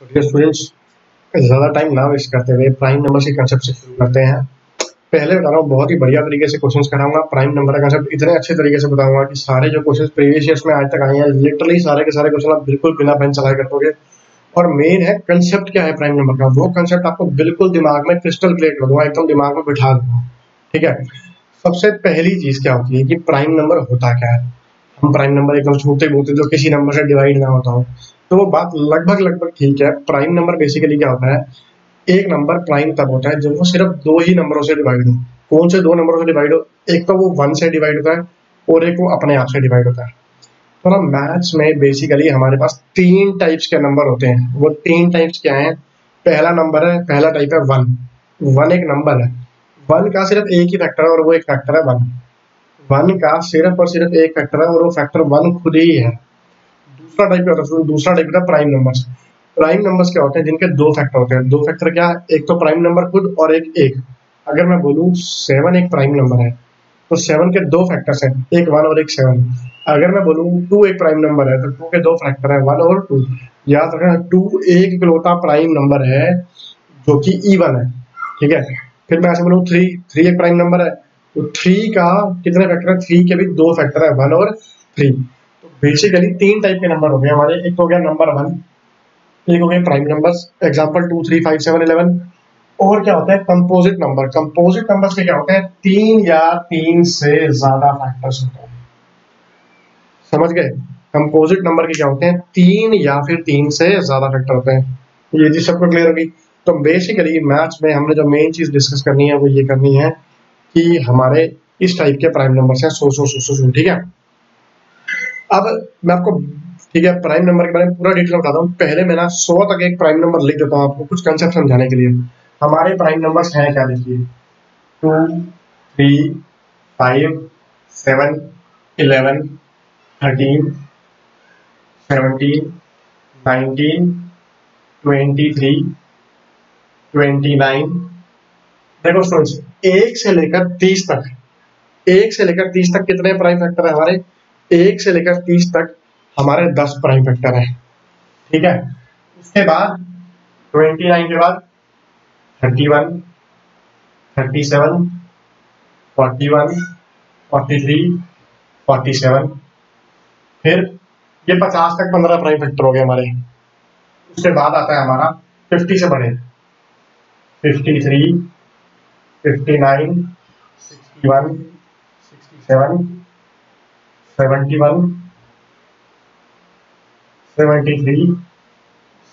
तो dear students, ज़्यादा time ना वेस्ट करते हुए प्राइम नंबर के कंसेप्ट से शुरू करते हैं। पहले बता रहा हूँ, बहुत ही बढ़िया तरीके से क्वेश्चंस कराऊंगा। प्राइम नंबर का कंसेप्ट इतने अच्छे तरीके से बताऊंगा कि सारे जो क्वेश्चंस प्रीवियस ईयर्स में आज तक आए हैं, लिटरली सारे के सारे क्वेश्चन आप बिल्कुल बिना पेन चलाए कर दोगे। और मेन है कंसेप्ट क्या है प्राइम नंबर का, वो कंसेप्ट आपको बिल्कुल दिमाग में क्रिस्टल क्लियर कर दूंगा, एकदम दिमाग में बिठा दूंगा। ठीक है, सबसे पहली चीज क्या होती है कि प्राइम नंबर होता क्या है। हम प्राइम नंबर एकदम छोटे बोलते जो किसी नंबर से डिवाइड ना होता हो, तो वो बात लगभग लगभग ठीक है। प्राइम नंबर बेसिकली क्या होता है, एक नंबर प्राइम तब होता है जब वो सिर्फ दो ही नंबरों से डिवाइड हो। कौन से दो नंबरों से डिवाइड हो, एक तो वो 1 से डिवाइड होता है और एक वो अपने आप से डिवाइड होता है। तो ना मैथ्स में बेसिकली हमारे पास 3 टाइप्स के नंबर होते हैं। वो 3 टाइप्स क्या हैं, पहला नंबर है, पहला टाइप है 1। 1 एक नंबर है, 1 का सिर्फ एक ही फैक्टर है और वो एक फैक्टर है 1। 1 का सिर्फ और सिर्फ एक फैक्टर है और वो फैक्टर 1 खुद ही है। दूसरा टाइप क्या होता है, दूसरा टाइप होता है प्राइम नंबर्स। प्राइम नंबर्स क्या होते हैं, जिनके दो फैक्टर होते हैं। दो फैक्टर क्या है, एक तो प्राइम नंबर खुद और एक एक। अगर मैं बोलूँ 7 एक प्राइम नंबर है, तो 7 के दो फैक्टर्स हैं, एक 1 और एक 7। अगर मैं बोलूँ 2 एक प्राइम नंबर है, तो 2 के दो फैक्टर है, 1 और 2। याद रखना 2 एक इकलौता प्राइम नंबर है जो कि इवन है। ठीक है, फिर मैं ऐसे बोलूँ 3 एक प्राइम नंबर है, तो 3 का कितने फैक्टर है, 3 के भी दो फैक्टर है, 1 और 3। तो बेसिकली 3 टाइप के नंबर हो गए हमारे। एक हो गया नंबर 1, एक हो गए प्राइम नंबर्स, एग्जांपल 2 3 5 7 11। और क्या होता है कंपोजिट नंबर। कंपोजिट नंबर्स के क्या होते हैं, 3 या 3 से ज्यादा फैक्टर्स होते हैं। समझ गए, कंपोजिट नंबर के क्या होते हैं, 3 या फिर 3 से ज्यादा फैक्टर होते हैं। ये चीज सबको क्लियर होगी। तो बेसिकली मैथ्स में हमने जो मेन चीज डिस्कस करनी है वो ये करनी है कि हमारे इस टाइप के प्राइम नंबर्स हैं 100। ठीक है, अब मैं आपको, ठीक है, प्राइम नंबर के बारे में पूरा डिटेल बताता हूँ। पहले मैं ना 100 तक एक प्राइम नंबर लिख देता हूँ आपको कुछ कंसेप्ट समझाने के लिए। हमारे प्राइम नंबर्स हैं क्या, देखिए 2 3 5 7 11 13 17 19 23 29। देखो स्टूडेंट्स, 1 से लेकर 30 तक, 1 से लेकर 30 तक कितने प्राइम फैक्टर है हमारे, 1 से लेकर 30 तक हमारे 10 प्राइम फैक्टर है। ठीक है, उसके बाद 29 के बाद 31 37 41 43 47। फिर ये 50 तक 15 प्राइम फैक्टर हो गए हमारे। उसके बाद आता है हमारा 50 से बढ़े 53 59 61 67 71 73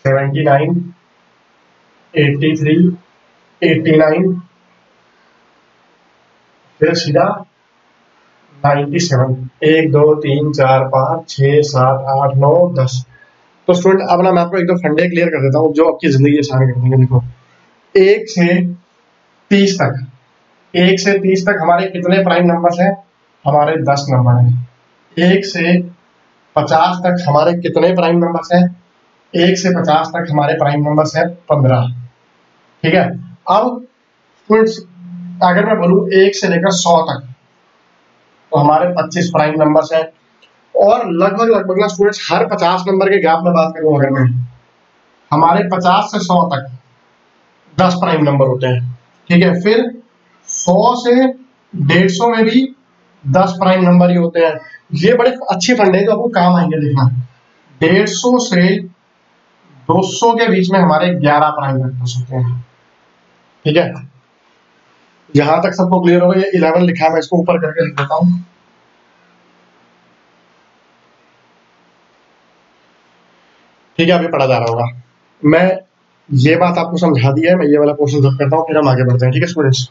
79 83 89। फिर सीधा 97। 1 2 3 4 5 6 7 8 9 10। तो स्टूडेंट अब ना मैं आपको एकदम फंडे क्लियर कर देता हूँ जो आपकी जिंदगी आसान कर देंगे। देखो 1 से 30 तक, 1 से 30 तक हमारे कितने प्राइम नंबर्स हैं, हमारे 10 नंबर हैं। 1 से 50 तक हमारे कितने प्राइम नंबर्स हैं, 1 से 50 तक हमारे प्राइम नंबर्स हैं 15। ठीक है, अब स्टूडेंट्स अगर मैं बोलूँ 1 से लेकर 100 तक, तो हमारे 25 प्राइम नंबर्स हैं। और लगभग लगभग ना स्टूडेंट्स हर 50 नंबर के गैप में बात करूं अगर मैं, हमारे 50 से 100 तक 10 प्राइम नंबर होते हैं। ठीक है, फिर 100 से 150 में भी 10 प्राइम नंबर ही होते हैं। ये बड़े अच्छे फंडे हैं जो आपको काम आएंगे, देखना 150 से 200 के बीच में हमारे 11 प्राइम फैक्टर्स होते हैं। ठीक है, यहां तक सबको क्लियर होगा। ये 11 लिखा है, मैं इसको ऊपर करके लिख देता हूं। ठीक है, अभी पढ़ा जा रहा होगा। मैं ये बात आपको समझा दी है, मैं ये वाला क्वेश्चन सब करता हूँ, फिर हम आगे बढ़ते हैं। ठीक है स्टूडेंट्स,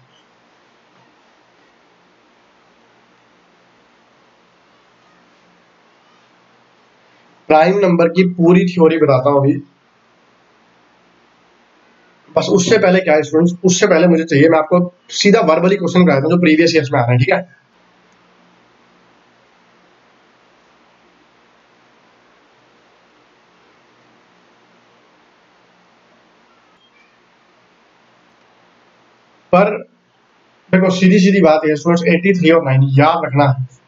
प्राइम नंबर की पूरी थ्योरी बताता हूँ अभी। बस उससे पहले क्या है स्टूडेंट्स, उससे पहले मुझे चाहिए, मैं आपको सीधा वर्बली क्वेश्चन कराता हूँ जो प्रीवियस ईयर्स में आ रहे हैं। ठीक है, पर देखो सीधी सीधी बात है स्टूडेंट्स, 83 और 9 याद रखना।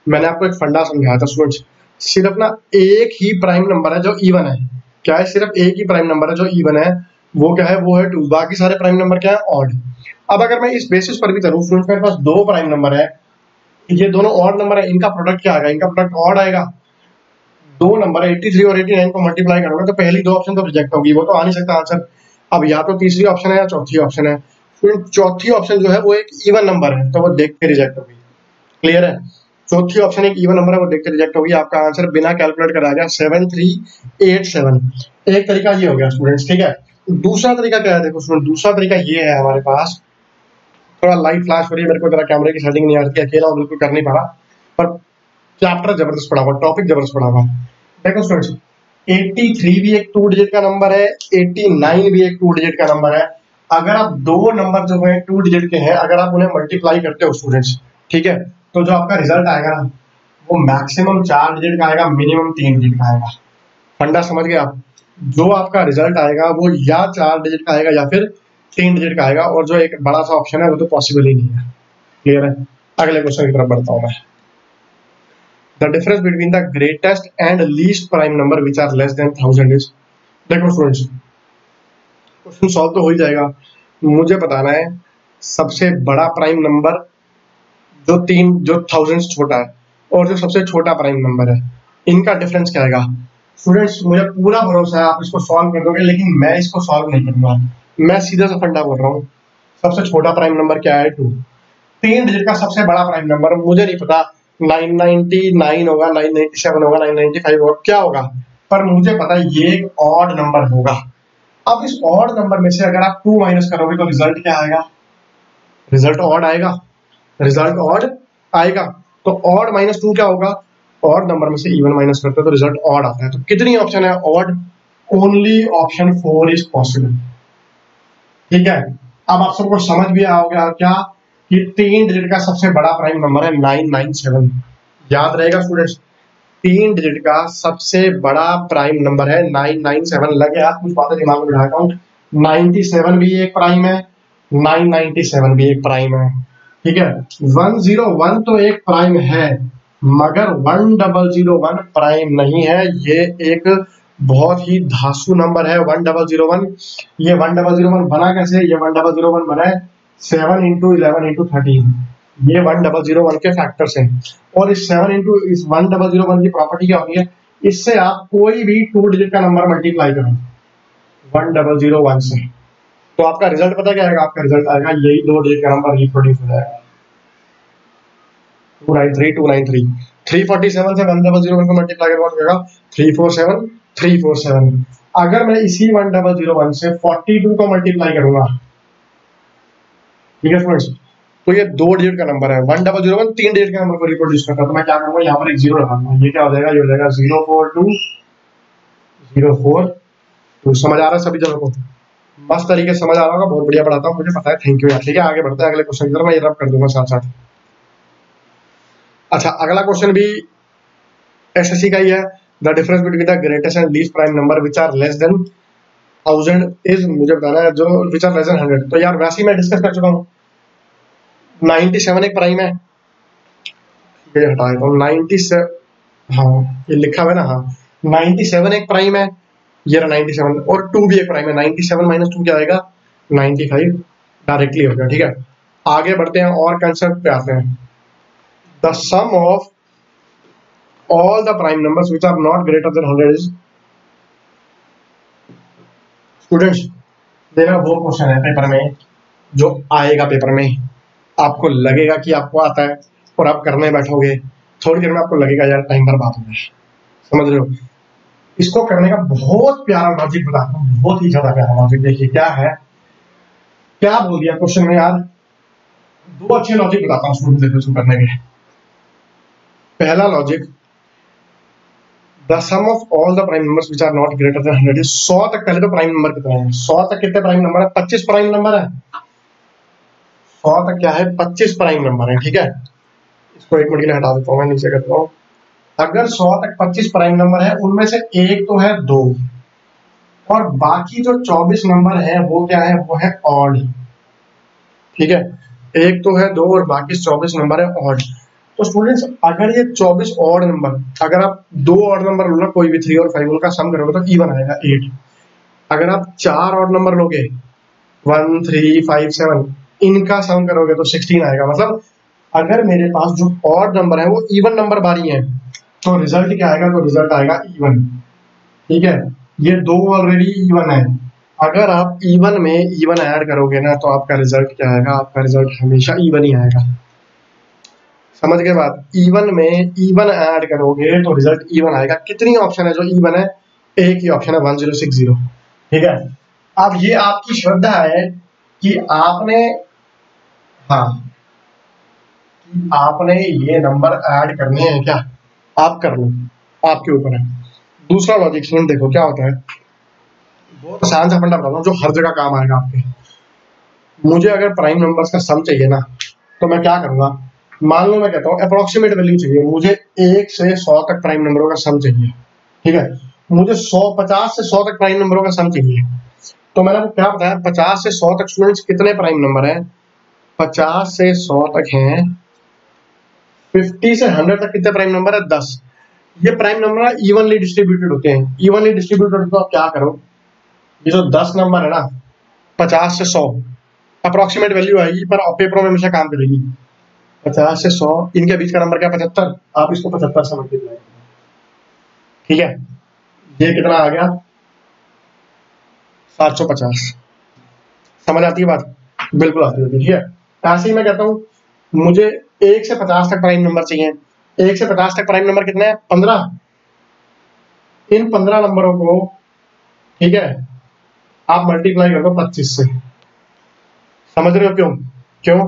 मैंने आपको एक फंडा समझाया था स्टूडेंट्स, सिर्फ ना एक ही प्राइम नंबर है जो इवन है। क्या है, सिर्फ एक ही प्राइम नंबर है जो इवन है, वो क्या है, वो है 2, बाकी सारे प्राइम नंबर क्या है, ऑड। अब अगर मैं इस बेसिस पर भी करूँ स्टूडेंट्स, मेरे पास दो प्राइम नंबर है, ये दोनों ऑड नंबर है, इनका प्रोडक्ट क्या आएगा, इनका प्रोडक्ट ऑड आएगा। दो नंबर है 83 और 89 को मल्टीप्लाई करोगे तो पहली दो ऑप्शन तो रिजेक्ट होगी, वो तो आ नहीं सकता आंसर। अब या तो तीसरी ऑप्शन है या चौथी ऑप्शन है। फिर चौथी ऑप्शन जो है वो एक इवन नंबर है, तो वो देख के रिजेक्ट होगी। क्लियर है, चौथी ऑप्शन एक इवन नंबर है, वो देख के रिजेक्ट होगी। आपका आंसर बिना कैलकुलेट कर आ गया 7387। एक तरीका ये हो गया स्टूडेंट्स, ठीक है। दूसरा तरीका क्या है, देखो स्टूडेंट, दूसरा तरीका ये है हमारे पास, थोड़ा लाइट फ्लैश हो रही है मेरे को, जरा कैमरे की सेटिंग नहीं आ रही, अकेला हूं, बिल्कुल कर नहीं पा रहा, पर चैप्टर जबरदस्त पढ़ा हुआ, टॉपिक जबरदस्त पढ़ा हुआ। देखो स्टूडेंट्स, 83 भी एक 2 डिजिट का नंबर है, 89 भी एक 2 डिजिट का नंबर है। अगर आप दो नंबर जो है 2 डिजिट के हैं, अगर आप उन्हें मल्टीप्लाई करते हो स्टूडेंट्स, ठीक है, तो जो आपका रिजल्ट आएगा ना, वो मैक्सिमम 4 डिजिट का आएगा, मिनिमम 3 डिजिट का आएगा। फंडा समझ गए आप, जो आपका रिजल्ट आएगा वो या 4 डिजिट का आएगा या फिर 3 डिजिट का आएगा, और जो एक बड़ा सा ऑप्शन है वो तो पॉसिबल ही नहीं है। क्लियर है, अगले क्वेश्चन की तरफ बढ़ता हूं मैं। The difference between the greatest and least prime number which are less than 1000 is. देखो स्टूडेंट्स, क्वेश्चन सॉल्व तो हो ही जाएगा, मुझे बताना है सबसे बड़ा प्राइम नंबर जो 1000 से छोटा है, और जो सबसे छोटा प्राइम नंबर है, इनका डिफरेंस क्या आएगा। स्टूडेंट्स मुझे पूरा भरोसा है आप इसको सॉल्व कर दोगे, लेकिन मैं इसको सॉल्व नहीं करूंगा। मैं सीधा सा फंडा बोल रहा हूँ, सबसे छोटा प्राइम नंबर क्या है, 2। 3 डिजिट का सबसे बड़ा प्राइम नंबर मुझे नहीं पता, 999 होगा, 997 होगा, 995 होगा, क्या होगा, पर मुझे पता है ये एक ऑड नंबर होगा। अब इस ऑड नंबर में से अगर आप 2 माइनस करोगे तो रिजल्ट क्या आएगा, रिजल्ट ऑड आएगा, रिजल्ट ऑड आएगा। तो ऑड माइनस 2 क्या होगा, ऑड नंबर में से इवन माइनस करते हैं तो रिजल्ट ऑड आता है। तो कितनी ऑप्शन है, odd, only option 4 is possible. ठीक है, अब आप सबको समझ भी आ गया क्या कि 3 डिजिट का सबसे बड़ा प्राइम नंबर है 997। याद रहेगा स्टूडेंट्स, 3 डिजिट का सबसे बड़ा प्राइम नंबर है 997। लगे यार, कुछ बातें दिमाग में बिठाता हूँ। 97 भी एक प्राइम है, 997 भी एक प्राइम है, ठीक है। 101 तो एक प्राइम है, मगर 1001 प्राइम नहीं है। ये एक बहुत ही धांसू नंबर है 1001। ये 1001 बना कैसे, ये 1001 बना है 7 × 11 × 13, ये 1001 के फैक्टर्स हैं। और इस 7 × इस 1001 की प्रॉपर्टी क्या होती है, इससे आप कोई भी 2 डिजिट का नंबर मल्टीप्लाई करो 1001 से, तो आपका रिजल्ट पता क्या आएगा, आपका रिजल्ट आएगा यही 2 डिजिट का नंबर रिप्रोड्यूस हो जाएगा, 293 347 से 1001 को मल्टीप्लाई करूंगा 347 347। अगर मैं इसी 1001 से 42 को मल्टीप्लाई करूंगा, ठीक है फ्रेंड्स, तो ये 2 डिजिट का नंबर है। 1001 3 डिजिट का नंबर को रिप्रोड्यूस करता है, तो मैं क्या करूंगा, यहाँ पर एक जीरो लगा दूंगा, ये क्या हो जाएगा, ये हो जाएगा 042 042। समझ आ रहा है सभी जनों को, मस्त तरीके से समझ आ रहा होगा, बहुत बढ़िया पढ़ाता हूँ, मुझे पता है, थैंक यू यार। ठीक है, आगे बढ़ते हैं अगले क्वेश्चन की तरफ, मैं ये रब कर दूंगा साथ साथ। अच्छा, अगला क्वेश्चन भी एसएससी का ही है। The difference between the greatest and least prime number which are less than 1000 is, मुझे बताना है जो विच आर लेस देन 100। तो यार वैसे ही मैं डिस्कस कर चुका हूँ, 97 एक प्राइम है, ये हटा देता हूँ 97, हाँ ये लिखा हुआ है ना, हाँ 97 एक प्राइम है, ये रहा 97, और 2 भी एक प्राइम है, 97 माइनस 2 क्या आएगा, 95, डायरेक्टली हो गया। ठीक है, आगे बढ़ते हैं और कंसेप्ट पे आते हैं। The sum of all the prime numbers which are not greater than 100 is, students देखना वो क्वेश्चन है पेपर में जो आएगा, पेपर में आपको लगेगा कि आपको आता है और आप करने बैठोगे, थोड़ी देर में आपको लगेगा यार टाइम बर्बाद हो गया, समझ रहे हो। इसको करने का बहुत प्यारा लॉजिक बताता हूँ, बहुत ही ज्यादा प्यारा लॉजिक। देखिए क्या है, क्या बोल दिया क्वेश्चन में यार, दो अच्छे लॉजिक बताता हूँ स्टूडेंट, देखो इसको करने के। पहला logic, The sum of all the prime numbers which are not greater than 100 is 100 तक। पहले तो प्राइम नंबर कितने हैं, 100 तक कितने प्राइम नंबर है, 25 प्राइम नंबर है। 100 तक क्या है, 25 प्राइम नंबर है। ठीक है, इसको एक मिनट के लिए हटा देता हूँ, मैं नीचे करता हूँ। अगर 100 तक 25 प्राइम नंबर है, उनमें से एक तो है 2, और बाकी जो 24 नंबर है वो क्या है, वो है ऑड। ठीक है, एक तो है 2 और बाकी 24 नंबर है ऑड। तो स्टूडेंट्स अगर ये 24 ऑड नंबर, अगर आप 2 ऑड नंबर लो ना, कोई भी 3 और 5 उनका सम करोगे तो इवन आएगा 8। अगर आप 4 ऑड नंबर लोगे 1 3 5 7, इनका सम करोगे तो 16 आएगा। मतलब अगर मेरे पास जो ऑड नंबर है वो इवन नंबर बारी है तो रिजल्ट क्या आएगा, तो रिजल्ट आएगा इवन। ठीक है, ये 2 ऑलरेडी इवन है, अगर आप इवन में इवन ऐड करोगे ना तो आपका रिजल्ट क्या आएगा, आपका रिजल्ट हमेशा इवन ही आएगा। समझ गए बात, इवन में इवन ऐड करोगे तो रिजल्ट इवन आएगा। कितनी ऑप्शन है जो इवन है, एक ही ऑप्शन है 1060। ठीक है, अब ये आपकी श्रद्धा है कि आपने, हाँ, आपने ये नंबर ऐड करने हैं क्या, आप कर लो, आपके ऊपर है। दूसरा लॉजिक सुन, देखो क्या होता है, बहुत आसान सा फंडा बताता हूँ जो हर जगह काम आएगा आपके। मुझे अगर प्राइम नंबर्स का सम चाहिए ना तो मैं क्या करूंगा, मान लो मैं कहता हूँ अप्रोक्सीमेट वैल्यू चाहिए, मुझे 1 से 100 तक प्राइम नंबरों का सम चाहिए। ठीक है, मुझे 50 से 100 तक प्राइम नंबरों का सम चाहिए। तो मैंने आपको क्या बताया, 50 से 100 तक स्टूडेंट्स कितने प्राइम नंबर हैं, 50 से 100 तक हैं। 50 से 100 तक कितने प्राइम नंबर है, 10। ये प्राइम नंबर इवनली डिस्ट्रीब्यूटेड होते हैं। इवनली डिस्ट्रीब्यूटेड तो आप क्या करो, ये जो 10 नंबर है ना, 50 से 100 अप्रोक्सीमेट वैल्यू आएगी पर पेपरों में हमेशा काम करेगी। 50 से 100 इनके बीच का नंबर क्या, 75। आप इसको 75 से मल्टीप्लाई करो। ठीक है, ये कितना आ गया, 750। समझ आती है बात, बिल्कुल आती है। ठीक है, ऐसे ही मैं कहता हूँ मुझे 1 से 50 तक प्राइम नंबर चाहिए। 1 से 50 तक प्राइम नंबर कितने हैं, 15। इन 15 नंबरों को, ठीक है, आप मल्टीप्लाई कर दो 25 से। समझ रहे हो क्यों, क्यों,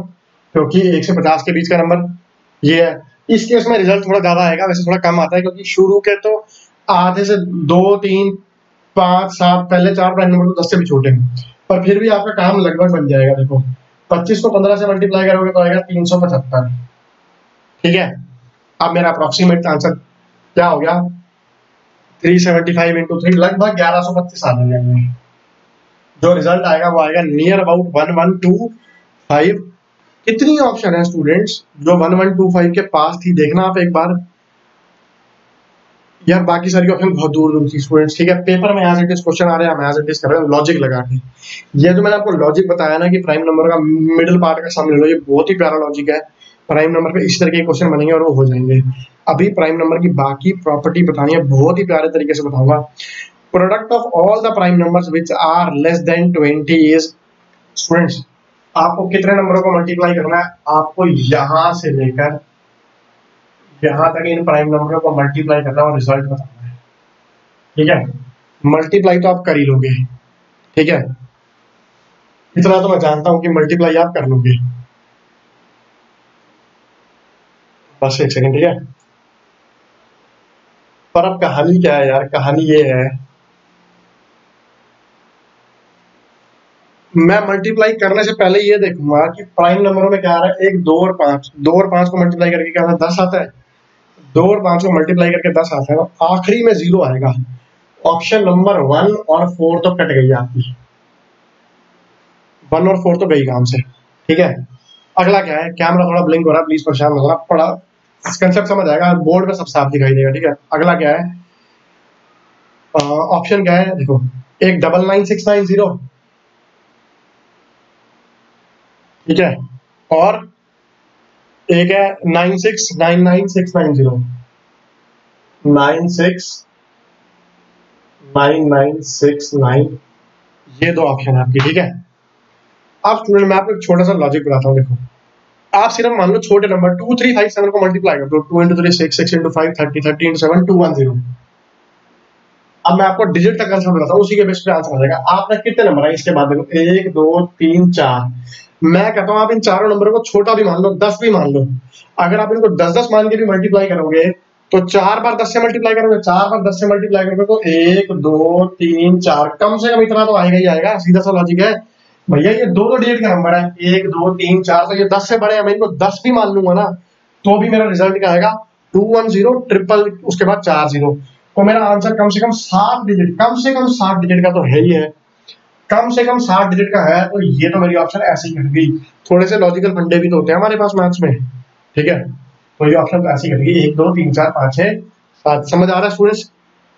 क्योंकि 1 से 50 के बीच का नंबर ये है। इस केस में रिजल्ट थोड़ा ज्यादा आएगा, वैसे थोड़ा कम आता है क्योंकि शुरू के तो आधे से 2 3 5 7 पहले 4 प्राइम नंबर तो 10 से भी छोटे हैं, पर फिर भी आपका काम लगभग बन जाएगा। देखो 25 को 15 से मल्टीप्लाई करोगे तो आएगा 375। ठीक है, अब मेरा अप्रोक्सीमेट आंसर क्या हो गया, 375 इंटू 3 लगभग 1125 आ जाएंगे। जो रिजल्ट आएगा वो आएगा नियर अबाउट 1125। कितनी ऑप्शन है स्टूडेंट्स जो 1125 के पास थी, देखना आप एक बार यार, बाकी सारी ऑप्शन बहुत दूर दूर थी स्टूडेंट्स। ठीक है, पेपर में एज इट इज क्वेश्चन आ रहे हैं, हम एज इट इज कर रहे हैं लॉजिक लगा के। ये जो मैंने आपको लॉजिक बताया ना कि प्राइम नंबर का मिडिल पार्ट का सम ले लो, ये बहुत ही प्यारा लॉजिक है। प्राइम नंबर पे इस तरह के क्वेश्चन बनेंगे और वो हो जाएंगे। अभी प्राइम नंबर की बाकी प्रॉपर्टी बतानी है, बहुत ही प्यारे तरीके से बताऊंगा। Product of all the prime numbers which are less than 20 is, students आपको कितने नंबरों को मल्टीप्लाई करना है, आपको यहां से लेकर यहां तक इन प्राइम नंबरों को मल्टीप्लाई करना और रिजल्ट बताना है। ठीक है, मल्टीप्लाई तो आप कर ही लोगे। ठीक है, इतना तो मैं जानता हूं कि मल्टीप्लाई आप कर लोगे। बस एक सेकंड। ठीक है, पर अब कहानी क्या है यार, कहानी ये है, मैं मल्टीप्लाई करने से पहले ये देखूंगा कि प्राइम नंबरों में क्या आ रहा है। 1 2 और 5, 2 और 5 को मल्टीप्लाई करके क्या आता है, 10 आता है। 2 और 5 को मल्टीप्लाई करके 10 आता है, आखिरी में 0 आएगा। ऑप्शन नंबर 1 और 4 तो कट गई आपकी, 1 और 4 तो गई काम से। ठीक है, अगला क्या है, कैमरा थोड़ा ब्लिंक हो रहा है, प्लीज परेशान मत होना, पड़ा कंसेप्ट समझ आएगा, बोर्ड में सब साफ दिखाई देगा। ठीक है, अगला क्या है, ऑप्शन क्या है, देखो एक 99690, ठीक है, और एक है 9699690, 969969, ये 2 ऑप्शन है आपकी। ठीक है, अब स्टूडेंट मैं आपको एक छोटा सा लॉजिक बताता हूँ। देखो आप सिर्फ मान लो छोटे नंबर 2 3 5 7 को मल्टीप्लाई कर दो, 2 into 3 6, 6 into 5 30, 30 into 7 210। अब मैं आपको डिजिट का कंसेप्ट बताता हूँ, उसी के बेस पे आंसर आ जाएगा। आपने कितने नंबर है इसके बाद, देखो 1 2 3 4, मैं कहता हूँ आप इन चारों नंबरों को छोटा भी मान लो, 10 भी मान लो। अगर आप इनको 10 मान के भी मल्टीप्लाई करोगे तो 4 बार 10 से मल्टीप्लाई करोगे, 4 बार 10 से मल्टीप्लाई करोगे तो 1 2 3 4 कम से कम इतना तो आएगा ही आएगा। सीधा सा लॉजिक है भैया, ये 2 डिजिट का नंबर है, 1 2 3 4, तो ये 10 से बड़े हैं, मैं इनको 10 भी मान लूंगा ना तो भी मेरा रिजल्ट क्या आएगा, 210 ट्रिपल उसके बाद 40। तो मेरा आंसर कम से कम 7 डिजिट, कम से कम 7 डिजिट का तो है ही है, कम से कम 7 डिजिट का है। तो ये तो मेरी ऑप्शन ऐसी कट गई। थोड़े से लॉजिकल फंडे भी तो होते हैं हमारे पास मैथ्स में। ठीक है, तो ये ऑप्शन तो ऐसी करेगी 1 2 3 4 5 6 7। समझ आ रहा है स्टूडेंट्स?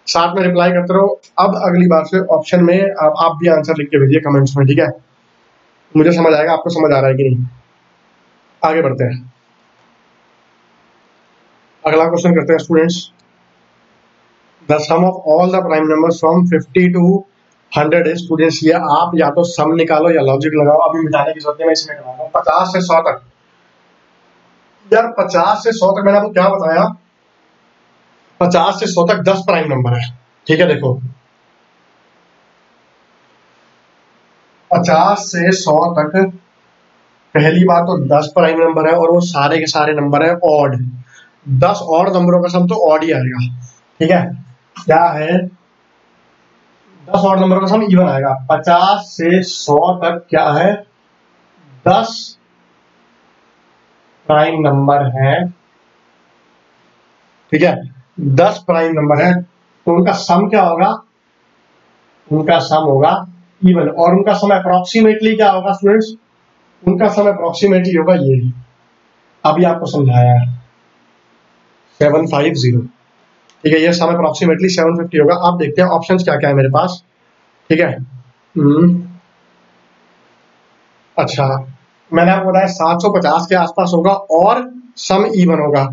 साथ में रिप्लाई करते रहो। अब अगली बार से ऑप्शन में आप भी आंसर लिख के भेजिए कमेंट्स में, ठीक है? मुझे समझ आएगा आपको समझ आ रहा है कि नहीं। आगे बढ़ते हैं, अगला क्वेश्चन करते हैं students. The sum of all the prime numbers from 50 to 100 है। स्टूडेंट्स ये आप या तो सम निकालो या लॉजिक लगाओ, अभी मिटाने की जरूरत है, मैं इसमें कराऊंगा 50 से 100 तक। यार 50 से 100 तक मैंने आपको क्या बताया, 50 से 100 तक 10 प्राइम नंबर है, ठीक है? देखो 50 से 100 तक पहली बात तो 10 प्राइम नंबर है और वो सारे के सारे नंबर है ऑड। 10 ऑड नंबरों का सम तो ऑड ही आएगा, ठीक है? क्या है, 10 ऑड नंबरों का सम इवन आएगा। 50 से 100 तक क्या है, 10 प्राइम नंबर है, ठीक है? 10 प्राइम नंबर है, तो उनका सम क्या होगा, उनका सम होगा इवन। और उनका सम अप्रोक्सीमेटली क्या होगा स्टूडेंट्स, उनका सम अप्रोक्सीमेटली होगा ये, अभी आपको समझाया है 750, ठीक है? ये सम अप्रोक्सीमेटली 750 होगा। आप देखते हैं ऑप्शंस क्या क्या है मेरे पास, ठीक है? अच्छा, मैंने आपको बताया 750 के आसपास होगा और सम इवन होगा।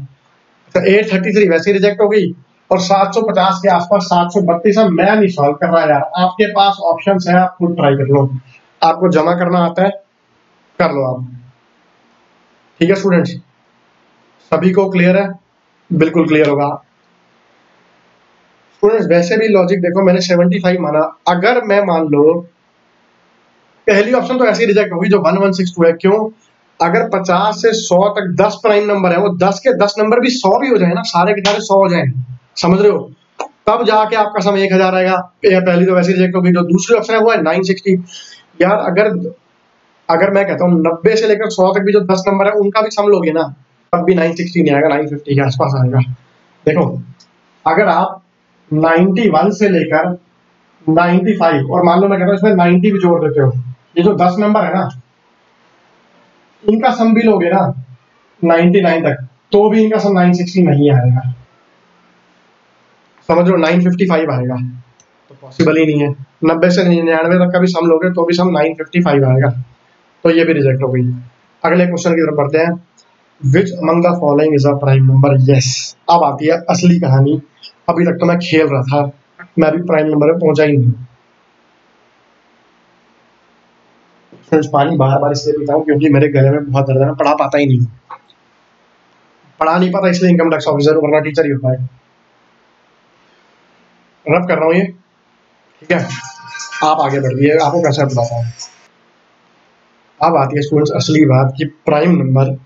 तो 833 वैसे ही रिजेक्ट हो गई, और 750 के आसपास 732 है। मैं नहीं सॉल्व कर रहा यार, आपके पास ऑप्शंस है, आप खुद ट्राई कर लो। आपको जमा करना आता है, कर लो आप, ठीक है स्टूडेंट्स? सभी को क्लियर है? बिल्कुल क्लियर होगा स्टूडेंट्स। वैसे भी लॉजिक देखो, मैंने 75 माना, अगर मैं मान लो पहली ऑप्शन तो ऐसे ही रिजेक्ट होगी जो 1162 है। क्यों? अगर 50 से 100 तक 10 प्राइम नंबर है, वो 10 के 10 नंबर भी 100 भी हो जाए ना, सारे के सारे 100 हो जाए, समझ रहे हो, तब जाके आपका सम 1000 आएगा। या पहली तो वैसे रिजेक्ट होगी। जो दूसरी ऑप्शन है वो है 960। यार अगर मैं कहता हूँ 90 से लेकर 100 तक भी जो 10 नंबर है उनका भी सम लोगे ना, तब भी 960 नहीं आएगा, 950 के आसपास आएगा। देखो अगर आप 91 से लेकर 95, और मान लो मैं कहता हूँ इसमें 90 भी जोड़ देते हो, ये जो 10 नंबर है ना, इनका सम भी लोगे ना 99 तक, तो भी इनका सम 960 नहीं आएगा। समझ लो 955 आएगा, तो पॉसिबल ही नहीं है। 90 से 99 तक का भी सम लोगे तो भी सम 955 आएगा, तो ये भी रिजेक्ट हो गई। अगले क्वेश्चन की तरफ बढ़ते हैं। Which among the following is a prime number? Yes, अब आती है असली कहानी। अभी तक तो मैं खेल रहा था, मैं अभी प्राइम नंबर में पहुंचा ही नहीं। पानी बार बार इसलिए पीता हूँ क्योंकि मेरे गले में बहुत दर्द है, मैं पढ़ा पाता ही नहीं, पढ़ा नहीं पाता, इसलिए इनकम टैक्स ऑफिसर वरना टीचर ही होता है। रब कर रहा हूँ ये, ठीक है? आप आगे बढ़िए, आपको कैसे बताता हूँ। अब आती है स्टूडेंट्स असली बात कि प्राइम नंबर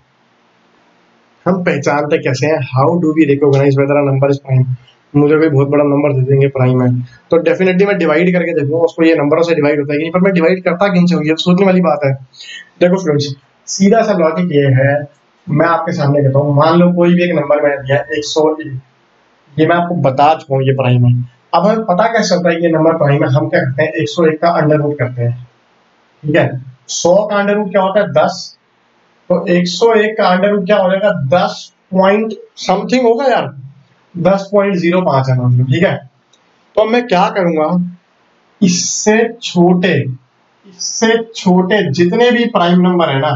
हम पहचानते कैसे हैं। How do we recognise whether a number is prime? मुझे भी बहुत बड़ा नंबर दे देंगे प्राइम है, तो डेफिनेटली मैं डिवाइड करके देखूंगा उसको, ये नंबरों से डिवाइड होता है कि नहीं, पर मैं डिवाइड करता किन से, ये सोचने वाली बात है। देखो स्टूडेंट्स, सीधा सा लॉजिक ये है, मैं आपके सामने कहता हूँ, मान लो कोई भी एक नंबर मैंने दिया 101, ये मैं आपको बता चुका हूँ ये प्राइम है। अब हमें पता कैसे चलता है कि ये नंबर प्राइम है? हम क्या करते हैं, 101 का अंडर रूट करते हैं, ठीक है? 100 का अंडर रूट क्या होता है, 10, तो 101 का अंडर रूट क्या हो जाएगा, 10 पॉइंट समथिंग होगा यार, 10.05 है मान लो, ठीक है? तो मैं क्या करूंगा, इससे छोटे जितने भी प्राइम नंबर है ना,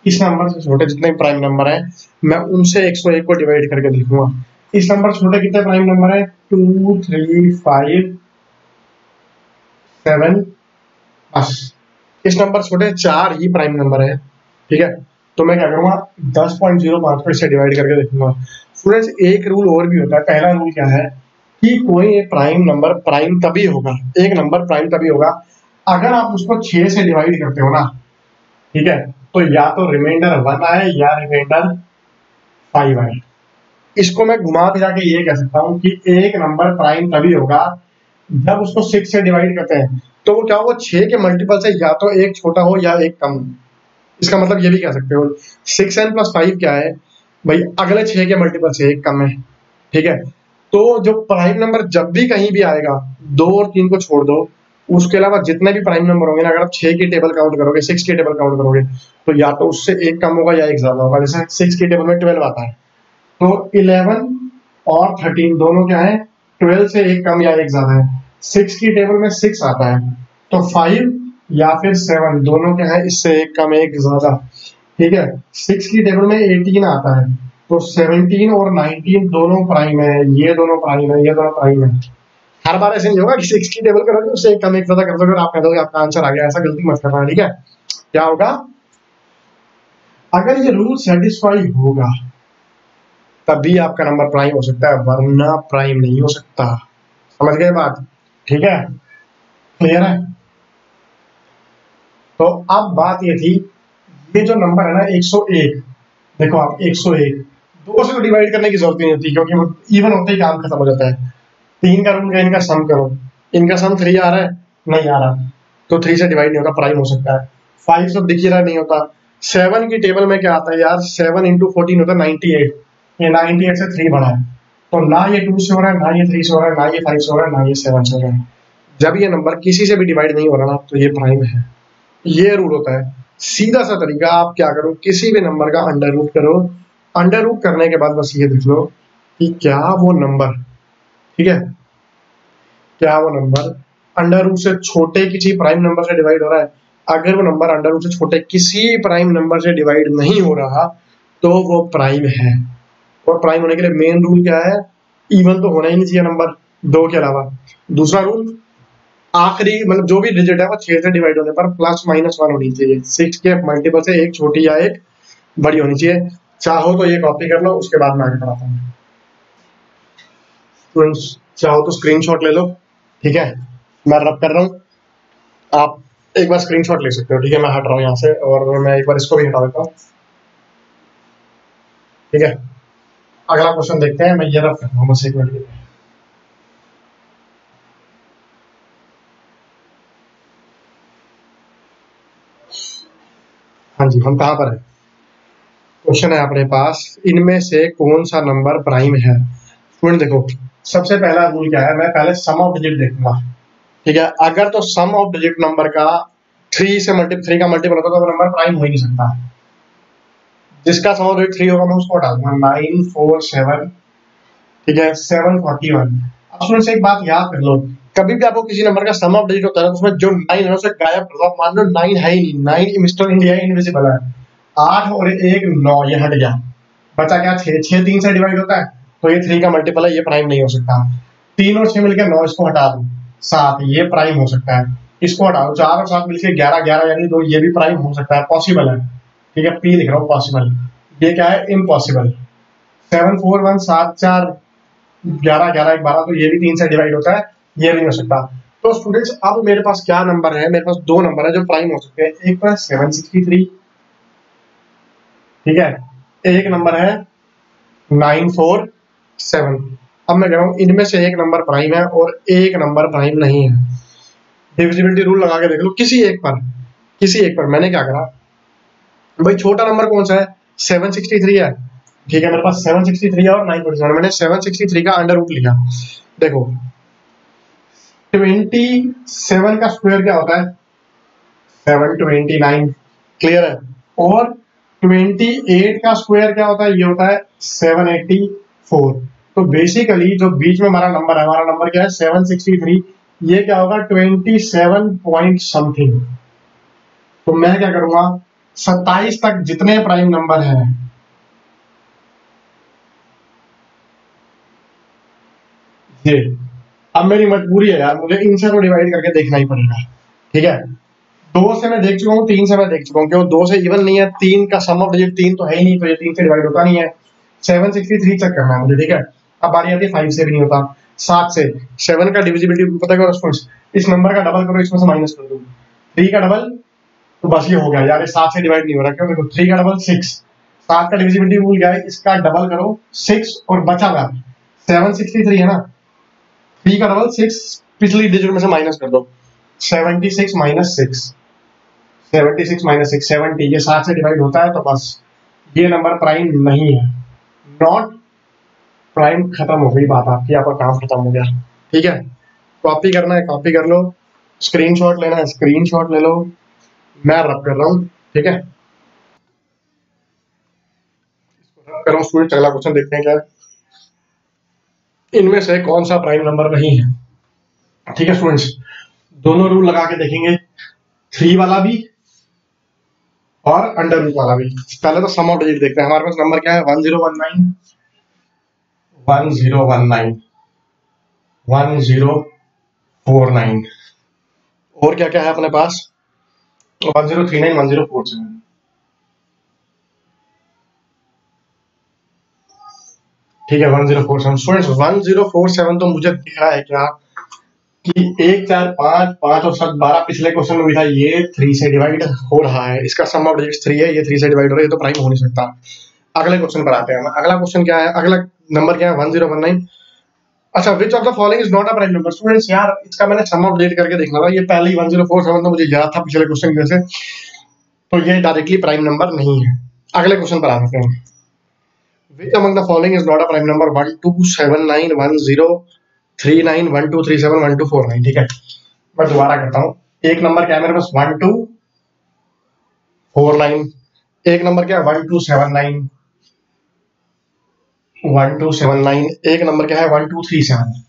इस नंबर से छोटे जितने भी प्राइम नंबर है, मैं उनसे 101 को डिवाइड करके लिखूंगा। इस नंबर छोटे कितने प्राइम नंबर है, 2 3 5 7, बस इस नंबर छोटे 4 ही प्राइम नंबर है, ठीक है? तो मैं क्या करूंगा, 10.05 को इससे डिवाइड करके देखूंगा। स्टूडेंट्स एक रूल और भी होता है। पहला रूल क्या है कि कोई एक प्राइम नंबर प्राइम तभी होगा, एक नंबर प्राइम तभी होगा अगर आप उसको 6 से डिवाइड करते हो ना, ठीक है? तो या तो रिमाइंडर 1 आए या रिमाइंडर 5 आए। इसको मैं घुमा फिरा के ये कह सकता हूँ कि एक नंबर प्राइम तभी होगा जब उसको 6 से डिवाइड करते हैं, तो वो क्या होगा, 6 के मल्टीपल से या तो एक छोटा हो या एक कम। इसका मतलब ये भी कह सकते हो 6n + 5 क्या है भाई, अगले 6 के मल्टीपल से एक कम है, ठीक है? तो जो प्राइम नंबर जब भी कहीं भी आएगा, 2 और 3 को छोड़ दो, उसके अलावा जितने भी प्राइम नंबर होंगे ना, अगर आप 6 की टेबल काउंट करोगे, 6 की टेबल काउंट करोगे, तो या तो उससे एक कम होगा या एक ज्यादा होगा। जैसे 6 की टेबल में 12 आता है, तो 11 और 13 दोनों क्या है, 12 से एक कम या एक ज्यादा है। 6 की टेबल में 6 आता है, तो 5 या फिर 7 दोनों क्या है, इससे एक कम एक ज्यादा। ठीक है, 6 की टेबल में 18 आता है, तो 17 और 19 दोनों प्राइम है, ये दोनों प्राइम है, ये दोनों प्राइम है। हर बार ऐसे नहीं होगा कि 6 की टेबल करोगे उससे एक कम एक ज्यादा कर दोगे और आप कह दोगे आपका आंसर आ गया, ऐसा गलती मत करना। ठीक है, क्या होगा, अगर ये रूल सेटिस्फाई होगा तभी आपका नंबर प्राइम हो सकता है, वरना प्राइम नहीं हो सकता। समझ गए बात? ठीक है, क्लियर है? तो अब बात ये थी, ये जो नंबर है ना 101, देखो आप 101 दो से तो डिवाइड करने की जरूरत नहीं होती, क्योंकि वो इवन होते ही काम खत्म हो जाता है। 3 का रूल है, इनका सम करो, इनका सम 3 आ रहा है, नहीं आ रहा, तो 3 से डिवाइड नहीं होता, प्राइम हो सकता है। 5 से दिख ही रहा नहीं होता। 7 की टेबल में क्या आता है यार, 7 इंटू 14 होता है 98, ये 98 से 3 बड़ा है, तो ना ये 2 से हो रहा है, ना ये 3 से हो रहा है, ना ये 5 से हो रहा है, ना ये 7 से हो रहा है। जब ये नंबर किसी से भी डिवाइड नहीं हो रहा ना, तो ये प्राइम है। ये रूल होता है। सीधा सा तरीका, आप क्या करो, किसी भी नंबर का अंडर रूट करो, अंडर रूट करने के बाद बस ये देख लो कि क्या वो नंबर, ठीक है, क्या वो नंबर अंडर रूट से छोटे किसी प्राइम नंबर से डिवाइड हो रहा है। अगर वो नंबर अंडर रूट से छोटे किसी प्राइम नंबर से डिवाइड नहीं हो रहा, तो वो प्राइम है। और प्राइम होने के लिए मेन रूल क्या है, इवन तो होना ही नहीं चाहिए नंबर 2 के अलावा। दूसरा रूल, आखिरी मतलब जो भी डिजिट है वो 6 से डिवाइड होने पर प्लस माइनस 1 होनी चाहिए। 6 के मल्टीपल से एक छोटी या एक बड़ी होनी चाहिए। चाहो तो ये कॉपी कर लो, उसके बाद मैं आगे पढ़ाता हूँ। चाहो तो स्क्रीनशॉट ले लो, ठीक है, मैं रब कर रहा हूँ, आप एक बार स्क्रीनशॉट ले सकते हो। ठीक है, मैं हट रहा हूँ यहाँ से और मैं एक बार इसको भी हटा देता हूँ। ठीक है, अगला क्वेश्चन देखते हैं, मैं ये रब कर रहा हूँ बस एक मिनट के लिए। हाँ जी, हम कहाँ पर है? क्वेश्चन है अपने पास, इनमें से कौन सा नंबर प्राइम है। स्टूडेंट देखो, सबसे पहला रूल क्या है, मैं पहले सम ऑफ डिजिट देखूंगा। ठीक है, अगर तो सम ऑफ डिजिट नंबर का 3 का मल्टीपल होता तो वो नंबर प्राइम हो ही नहीं सकता। जिसका सम ऑफ डिजिट 3 होगा मैं उसको हटा दूंगा, 947, ठीक है, 741। अब स्टूडेंट से एक बात याद कर लो, कभी भी आपको किसी नंबर का सम ऑफ डिजिट होता है ना, तो उसमें जो 9 है उसे गायब कर दो। आप मान लो 9 है ही नहीं, 9 मिस्टर इंडिया इनविजिबल है। 8 और 1 9, ये हट गया, बचा क्या 6, 6 3 से डिवाइड होता है, तो ये 3 का मल्टीपल है, ये प्राइम नहीं हो सकता। 3 और 6 मिलकर 9, इसको हटा दो, 7, ये प्राइम हो सकता है। इसको हटा दो, 4 और 7 मिलकर 11, 11 यानी 2, ये भी प्राइम हो सकता है, पॉसिबल है। ठीक है, पी लिख रहा हूँ, पॉसिबल। ये क्या है, इम्पॉसिबल। 7 4 1 7 4 11 11 1 12, तो ये भी 3 से डिवाइड होता है, ये नहीं हो सकता। तो स्टूडेंट्स अब मेरे पास क्या नंबर है, मेरे पास 2 नंबर है जो प्राइम हो सकते हैं। एक है 763, ठीक है, एक नंबर है 947। अब मैं कह रहा हूँ इनमें से एक नंबर प्राइम है और एक नंबर प्राइम नहीं है। डिविजिबिलिटी रूल लगा के देख लो, किसी एक पर, किसी एक पर। मैंने क्या करा भाई, छोटा नंबर कौन सा है, 763 है। ठीक है, मेरे पास 763 है और 947, मैंने 763 का अंडर रूट लिया। देखो 27 का स्क्वायर क्या होता है, 729, क्लियर है। और 28 का स्क्वायर क्या होता है, ये होता है 784। तो बेसिकली जो बीच में हमारा नंबर है, हमारा नंबर क्या है 763, ये क्या होगा 27 पॉइंट समथिंग। तो मैं क्या करूंगा, 27 तक जितने प्राइम नंबर हैं, ये अब मेरी मजबूरी है यार, मुझे इनसे तो डिवाइड करके देखना ही पड़ेगा। ठीक है, 2 से मैं देख चुका हूँ, 3 से मैं देख चुका हूँ, क्यों 2 से इवन नहीं है, 3 का सम ऑफ डिजिट 3 तो है ही नहीं, तो ये 3 से डिवाइड होता नहीं है। 763 चेक करना है मुझे, ठीक है। अब बारी आती है 5 से भी नहीं होता, 7 से। 7 का डिविजिबिलिटी पता करो स्टूडेंट्स, इस नंबर का डबल करो, इसमें से माइनस कर दो, 3 का डबल, तो बस ये हो गया यार, 7 से डिवाइड नहीं हो रहा, क्यों देखो 3 का डबल 6, 7 का डिविजिबिलिटी रूल क्या है, इसका डबल करो 6 और बचा का 763 है ना, 3 का डबल 6, पिछली डिजिट में से माइनस कर दो, 76 माइनस 6, 76 माइनस 6 70, ये 7 से डिवाइड होता है, तो बस ये नंबर प्राइम नहीं है, नॉट प्राइम। खत्म हो गई बात आपकी, आपका काम खत्म हो गया। ठीक है, कॉपी करना है कॉपी कर लो, स्क्रीनशॉट लेना है स्क्रीनशॉट ले लो, मैं रब कर रहा हूँ, ठीक है। रब कर रहा हूँ स्टूडेंट, अगला क्वेश्चन देखते हैं क्या है। इनमें से कौन सा प्राइम नंबर नहीं है, ठीक है स्टूडेंट्स। दोनों रूल लगा के देखेंगे, 3 वाला भी और अंडर रूट वाला भी। पहले तो सम ऑफ डिजिट देखते हैं, हमारे पास नंबर क्या है 1019 1019 1049, और क्या क्या है अपने पास 1039 1047। ठीक है 1047 स्टूडेंट्स। 1047 तो मुझे दिख रहा है क्या कि 1 4 5 5 और 7 12 पिछले क्वेश्चन में भी था, ये 3 से डिवाइड हो रहा है, इसका सम ऑफ डिजिट्स 3 है, ये 3 से डिवाइड हो रहा है, ये तो प्राइम हो नहीं सकता। अगले क्वेश्चन पर आते हैं। अगला क्वेश्चन क्या है, अगला नंबर क्या है 1019। अच्छा, which of the following is not a prime number. Students यार इसका मैंने सम ऑफ डिजिट करके देखना था, ये पहले ही 1047 तो मुझे याद था पिछले क्वेश्चन की वजह से, तो ये डायरेक्टली प्राइम नंबर नहीं है। अगले क्वेश्चन पर आते हैं। Which among the following is not a prime number? 1279 1039 1237 1249। ठीक है, मैं दोबारा करता हूँ। एक नंबर क्या है मेरे पास 1249, एक नंबर क्या है 1279 1279, एक नंबर क्या है 1237।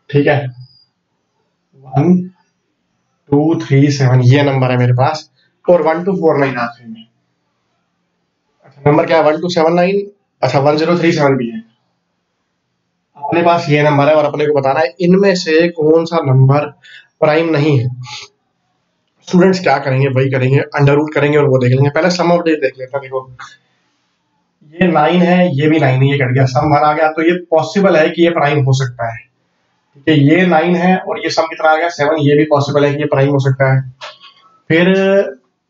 ठीक है 1237 ये नंबर है मेरे पास, और 1249 आखिरी में। अच्छा नंबर क्या है 1279, अच्छा 1037 भी है। अपने पास ये नंबर है और अपने को बताना है इनमें से कौन सा नंबर प्राइम नहीं है। स्टूडेंट्स क्या करेंगे, वही करेंगे, अंडर रूट करेंगे और वो देख लेंगे। पहले सम ऑफ डिजिट देख लेते हैं। देखो ये 9 है, ये भी 9 है, ये कट गया, सम 1 आ गया, तो ये पॉसिबल है कि ये प्राइम हो सकता है। ठीक है ये 9 है और ये सम कितना आ गया 7, ये भी पॉसिबल है कि ये प्राइम हो सकता है। फिर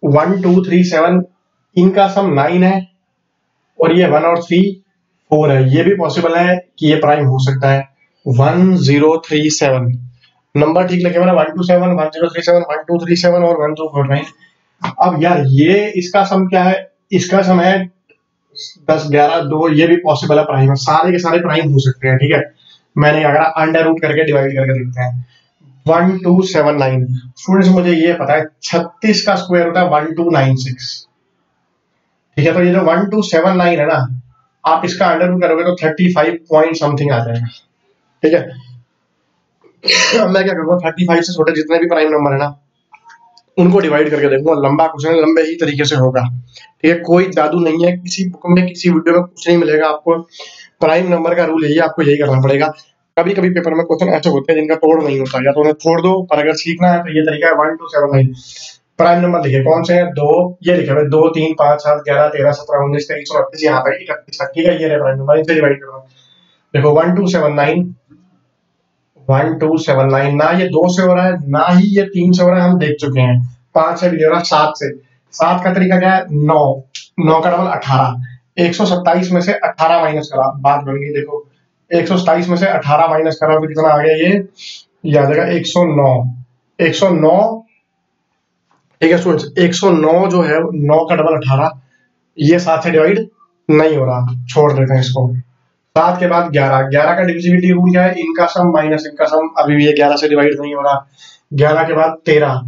1 2 3 7 इनका सम 9 है और ये 1 और 3 4 है, ये भी पॉसिबल है कि ये प्राइम हो सकता है। 1037 नंबर ठीक लगे मेरा 127 1037 1237 और 1249। अब यार ये इसका सम क्या है, इसका सम है 10 11 2, ये भी पॉसिबल है प्राइम है, सारे के सारे प्राइम हो सकते हैं। ठीक है मैंने अगर अंडर रूट करके डिवाइड करके देखते हैं 1279। स्टूडेंट्स मुझे ये पता है 36 का स्क्वायर होता है 1296। ठीक है तो ये जो 1279 है ना, आप इसका अंडर रूट करोगे तो 35 पॉइंट समथिंग आ जाएगा। ठीक है अब मैं क्या करूंगा 35 से छोटे जितने भी प्राइम नंबर है ना उनको डिवाइड करके देखूंगा। लंबा क्वेश्चन लंबे ही तरीके से होगा। ठीक है कोई जादू नहीं है, किसी बुक में किसी वीडियो में कुछ नहीं मिलेगा आपको। प्राइम नंबर का रूल यही है, आपको यही करना पड़ेगा। कभी कभी पेपर में क्वेश्चन ऐसे होते हैं जिनका तोड़ नहीं होता, या तो उन्हें छोड़ दो, पर अगर सीखना है तो ये तरीका है 1279। प्राइम नंबर लिखे कौन से हैं, 2 ये लिखे हुए 2 3 5 7 11 13 17 19 23 29 यहाँ पर 31 तक। ठीक है ये प्राइम नंबर, इनसे डिवाइड करो। देखो 1279 1279 ना ये 2 से हो रहा है ना ही ये 3 से हो रहा है, हम देख चुके हैं। 5 से भी नहीं हो रहा, 7 से। 7 का तरीका क्या है 9 9 का डबल 18, 127 में से 18 माइनस करा, बात बन गई। देखो 127 में से 18 माइनस करा तो कितना आ गया, ये आ जाएगा 109 109। ठीक है स्टूडेंट्स 109 जो है 9 का डबल 18, ये 7 से डिवाइड नहीं हो रहा, छोड़ देते हैं इसको। 7 के बाद 11, 11 का डिविजिबिलिटी रूल क्या है, इनका सम माइनस इनका सम, अभी भी ये 11 से डिवाइड नहीं हो रहा। 11 के बाद 13,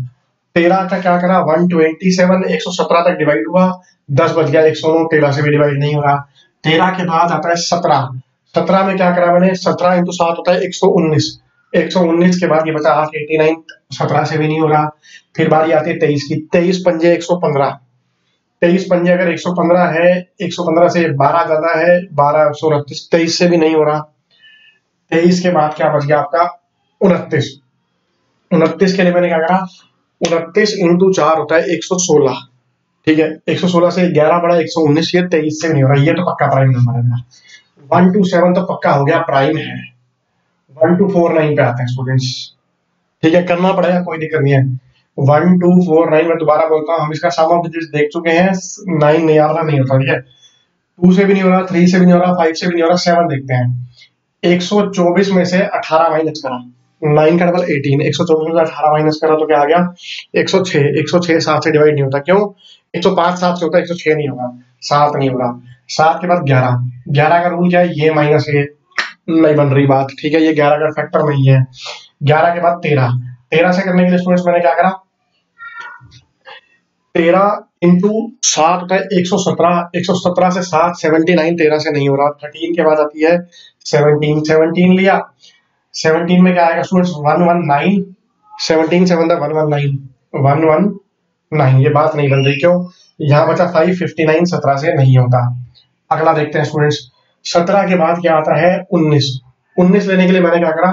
13 का क्या करा 127 117 तक डिवाइड हुआ, 10 बच गया 109, 13 से भी डिवाइड नहीं हो रहा। 13 के बाद आता है 17, 17 में क्या करा मैंने 17 इंटू 7 होता है 119, 119 के बाद ये बचा 89, 17 से भी नहीं हो रहा। फिर बारी आती है 23 की, 23 पंजे 115, 23 पंजे अगर 115 है, 115 से 12 ज्यादा है 12 129, 23 से भी नहीं हो रहा। 23 के बाद क्या बच गया आपका 29, 29 के लिए मैंने क्या करा 29 इंटू 4 होता है 116। ठीक है 116 से 11 बड़ा 119, ये 23 से नहीं हो रहा, ये तो पक्का प्राइम नंबर है। 127 तो पक्का हो गया प्राइम है। 1249 पे आते हैं स्टूडेंट्स। ठीक है करना पड़ेगा, कोई दिक्कत नहीं है। 1249 में दोबारा बोलता हूँ, हम इसका सम ऑफ डिजिट्स देख चुके हैं, 9 नहीं आ रहा, नहीं होता। ठीक है 2 से भी नहीं हो रहा, 3 से भी नहीं हो रहा, 5 से भी नहीं हो रहा, 7 देखते हैं। 124 में से 18 माइनस करा, 9 का डबल 18, 124 में से 18 माइनस करा तो क्या आ गया 106, 106 7 से डिवाइड नहीं होता, क्यों 105 7 से होता है, 106 नहीं होगा, 7 नहीं हो रहा। 7 के बाद 11, 11 का रूल क्या है, ये माइनस ये नहीं बन रही बात। ठीक है ये 11 का फैक्टर नहीं है। 11 के बाद 13, 13 से करने के लिए स्टूडेंट्स मैंने क्या करा, 13 इंटू 7 होता है 117, 117 से 7 79, 13 से नहीं हो रहा, 13 के बाद आती है 17, 17 लिया, 17 में क्या आएगा स्टूडेंट्स 119, 17 से बनता है 119, 119, ये बात नहीं बन रही, क्यों, यहाँ बचा 559, 17 से नहीं होता। अगला देखते हैं स्टूडेंट्स, 17 के बाद क्या आता है 19, 19 लेने के लिए मैंने क्या करा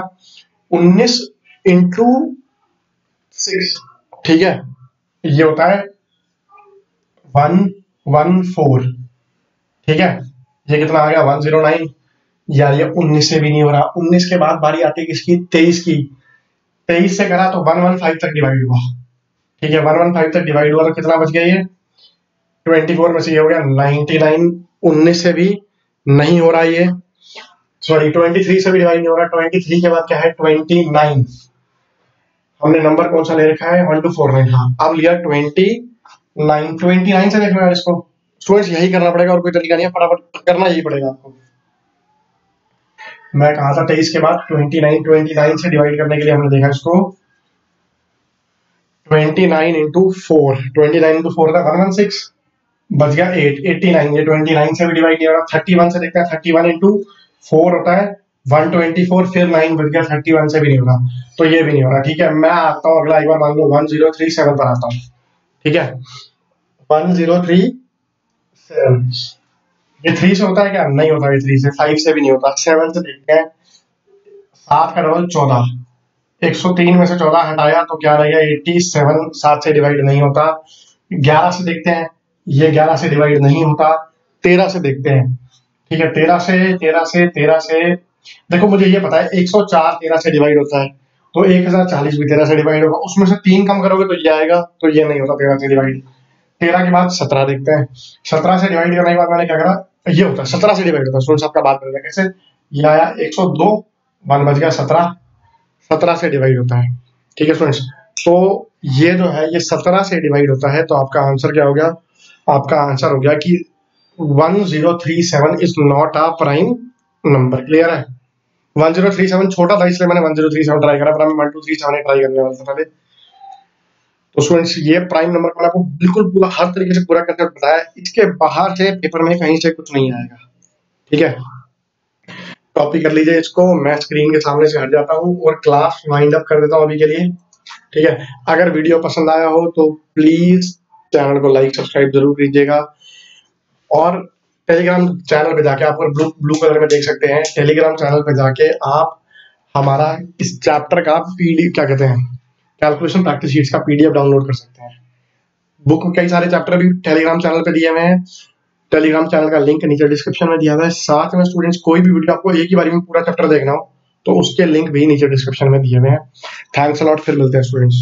19 इंटू 6, ठीक है, ये होता है 114, ठीक है, ये कितना आ गया 109, यार ये 19 से भी नहीं हो रहा। 19 के बाद बारी आती है किसकी, 23 की, 23 से करा तो 115 तक डिवाइड हुआ, ठीक है, 115 तक डिवाइड हुआ तो कितना बच गया ये 24 में से ये हो गया 99, 19 से भी नहीं हो रहा ये, सॉरी 23 से भी डिवाइड नहीं हो रहा, 23 के बाद क्या है 29, हमने नंबर कौन सा ले रखा है 1249, हाँ अब लिया 29 से देखना है इसको स्टूडेंट्स, यही करना पड़ेगा और कोई तरीका नहीं है, फटाफट करना यही पड़ेगा आपको। मैं कहा था 23 के बाद 29 से डिवाइड करने के लिए हमने देखा इसको 29 इंटू 4, 29 इंटू 4 था 116, बच गया 8, 89, ये 29 से भी डिवाइड नहीं हो रहा। 31 से देखते हैं, 31 इंटू 4 होता है 124, फिर 9 बच गया, 31 से भी नहीं हो रहा, तो ये भी नहीं हो रहा, ठीक है। मैं आता हूँ अगला, एक बार मान लो 1037 पर आता हूँ, ठीक है, 1037, ये 3 से होता है क्या, नहीं होता, ये 3 से, 5 से भी नहीं होता, 7 से देखते हैं, 7 का डबल 14, 103 में से 14 हटाया तो क्या रह गया 87, 7 से डिवाइड नहीं होता। 11 से देखते हैं, ये 11 से डिवाइड नहीं होता। 13 से देखते हैं, ठीक है, 13 से देखो मुझे ये पता है 104 13 से डिवाइड होता है, तो 1040 भी 13 से डिवाइड होगा, उसमें से 3 कम करोगे तो ये आएगा, तो ये नहीं होता 13 से डिवाइड। 13 के बाद 17 देखते हैं, 17 से डिवाइड करने के बाद मैंने क्या करा, ये होता है 17 से डिवाइड होता है, सुन सबका बात करेगा कैसे, ये आया 102, 1 बच गया 17, 17 से डिवाइड होता है, ठीक है स्टूडेंट्स। तो ये जो है ये 17 से डिवाइड होता है, तो आपका आंसर क्या हो गया, आपका आंसर हो गया कि 1037 is not a prime number, clear है। 1037 छोटा था इसलिए मैंने 1037 ट्राई करा, पर मैं 1237 ट्राई करने वाला था पहले। तो स्टूडेंट्स ये प्राइम नंबर मैंने आपको बिल्कुल पूरा हर तरीके से पूरा करके बताया, इसके बाहर से पेपर में कहीं से कुछ नहीं आएगा, ठीक है। कॉपी कर लीजिए इसको, मैं स्क्रीन के सामने से हट जाता हूँ और क्लास वाइंड अप कर देता हूँ अभी के लिए, ठीक है। अगर वीडियो पसंद आया हो तो प्लीज चैनल को लाइक सब्सक्राइब जरूर कीजिएगा, और टेलीग्राम चैनल पे जाके आप ब्लू कलर में देख सकते हैं, टेलीग्राम चैनल पे जाके आप हमारा इस चैप्टर का पीडीएफ क्या कहते हैं कैलकुलेशन प्रैक्टिस शीट्स का पीडीएफ डाउनलोड कर सकते हैं। बुक कई सारे चैप्टर भी टेलीग्राम चैनल पे दिए हुए हैं, टेलीग्राम चैनल का लिंक नीचे डिस्क्रिप्शन में दिया हुआ है। साथ में स्टूडेंट्स कोई भी वीडियो आपको एक ही बारी में पूरा चैप्टर देखना हो तो उसके लिंक भी नीचे डिस्क्रिप्शन में दिए हुए हैं। थैंक्स अ लॉट, फिर मिलते हैं स्टूडेंट्स।